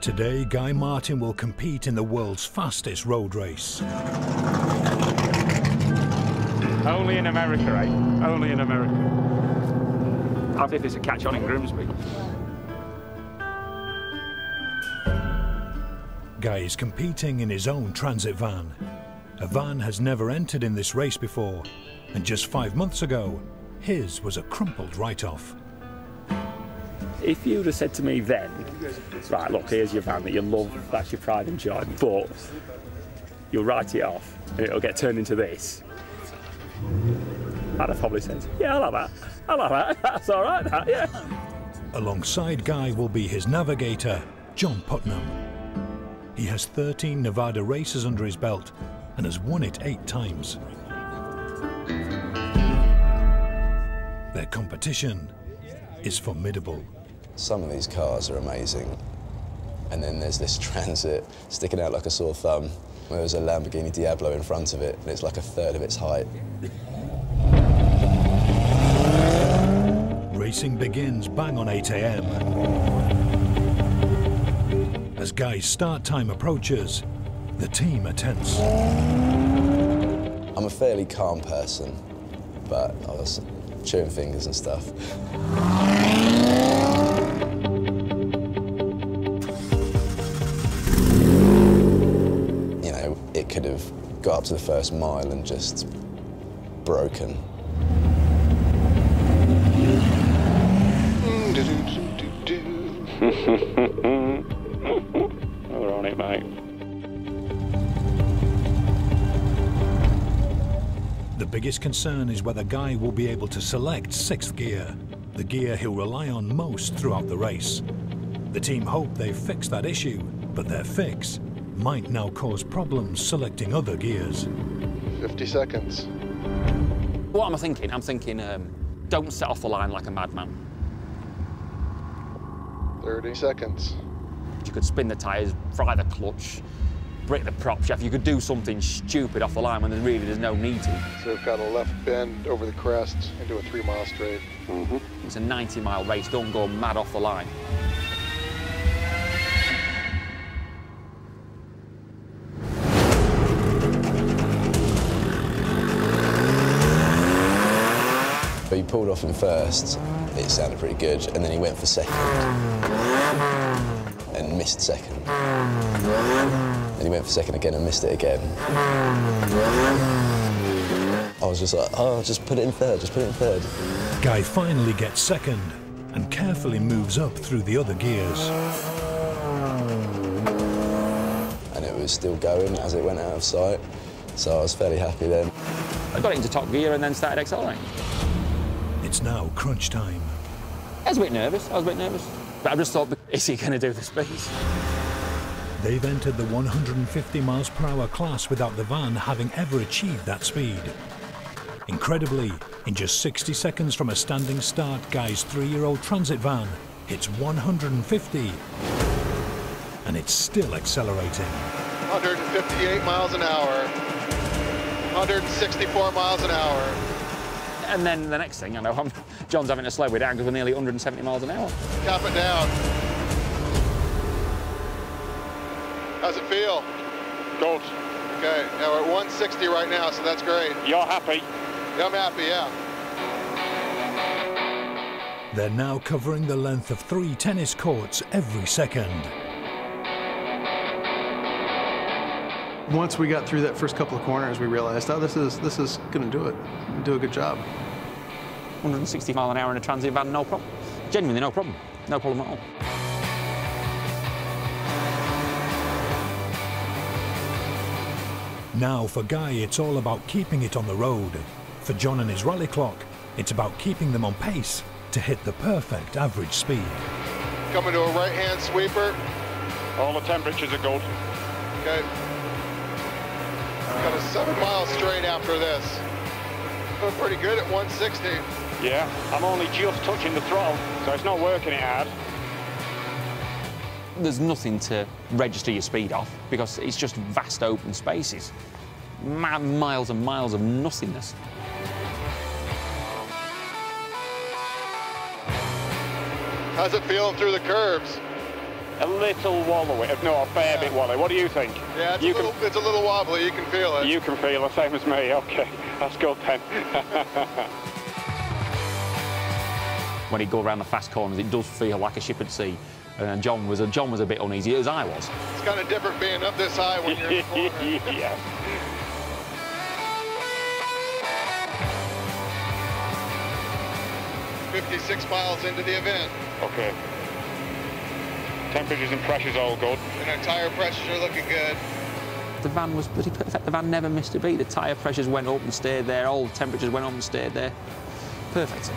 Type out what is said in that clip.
Today, Guy Martin will compete in the world's fastest road race. Only in America, eh? Only in America. I think there's a catch on in Grimsby. Guy is competing in his own transit van. A van has never entered in this race before, and just 5 months ago, his was a crumpled write-off. If you'd have said to me then, right, look, here's your van that you love, that's your pride and joy, but you'll write it off and it'll get turned into this, I'd have probably said, yeah, I'll have that. I'll have that. That's all right, that, yeah. Alongside Guy will be his navigator, John Putnam. He has 13 Nevada races under his belt and has won it 8 times. Their competition is formidable. Some of these cars are amazing. And then there's this Transit sticking out like a sore thumb. There's a Lamborghini Diablo in front of it, and it's like a third of its height. Racing begins bang on 8 a.m. As Guy's start time approaches, the team are tense. I'm a fairly calm person, but I was chewing fingers and stuff. You know, it could have got up to the first mile and just broken. We're on it, mate. The biggest concern is whether Guy will be able to select 6th gear, the gear he'll rely on most throughout the race. The team hope they've fixed that issue, but their fix might now cause problems selecting other gears. 50 seconds. What am I thinking? I'm thinking, don't set off the line like a madman. 30 seconds. You could spin the tyres, fry the clutch, break the prop shaft. You could do something stupid off the line when there's no need to. So we've got a left bend over the crest into a 3-mile straight. It's a 90-mile race. Don't go mad off the line. But he pulled off in first, it sounded pretty good, and then he went for second and missed second. Then he went for second again and missed it again. I was just like, oh, just put it in third, just put it in third. Guy finally gets second and carefully moves up through the other gears. And it was still going as it went out of sight, so I was fairly happy then. I got it into top gear and then started accelerating. It's now crunch time. I was a bit nervous, But I just thought, is he going to do the speed? They've entered the 150 miles per hour class without the van having ever achieved that speed. Incredibly, in just 60 seconds from a standing start, Guy's 3-year-old Transit van hits 150, and it's still accelerating. 158 miles an hour, 164 miles an hour. And then the next thing, I know, John's having to slow it down because we're nearly 170 miles an hour. Cap it down. How's it feel? Good. Okay, now we're at 160 right now, so that's great. You're happy? Yeah, I'm happy, yeah. They're now covering the length of 3 tennis courts every second. Once we got through that first couple of corners, we realized, oh, this is going to do it. Do a good job. 160 mile an hour in a transit van, no problem. Genuinely no problem. No problem at all. Now for Guy, it's all about keeping it on the road. For John and his rally clock, it's about keeping them on pace to hit the perfect average speed. Coming to a right-hand sweeper. All the temperatures are good. Okay. Got a 7-mile straight after this. Doing pretty good at 160. Yeah, I'm only just touching the throttle, so it's not working it hard. There's nothing to register your speed off because it's just vast open spaces. Miles and miles of nothingness. How's it feeling through the curves? A little wallowy, no, a fair bit wallowy. What do you think? Yeah, it's a little wobbly, you can feel it. You can feel the same as me, okay. That's good then. When he'd go around the fast corners, it does feel like a ship at sea. And John was a bit uneasy, as I was. It's kind of different being up this high when you're in the corner. Yeah. "56 miles into the event, Okay. Temperatures and pressures all good. and our tire pressures are looking good." The van was pretty perfect. The van never missed a beat. The tyre pressures went up and stayed there. All the temperatures went up and stayed there. Perfect.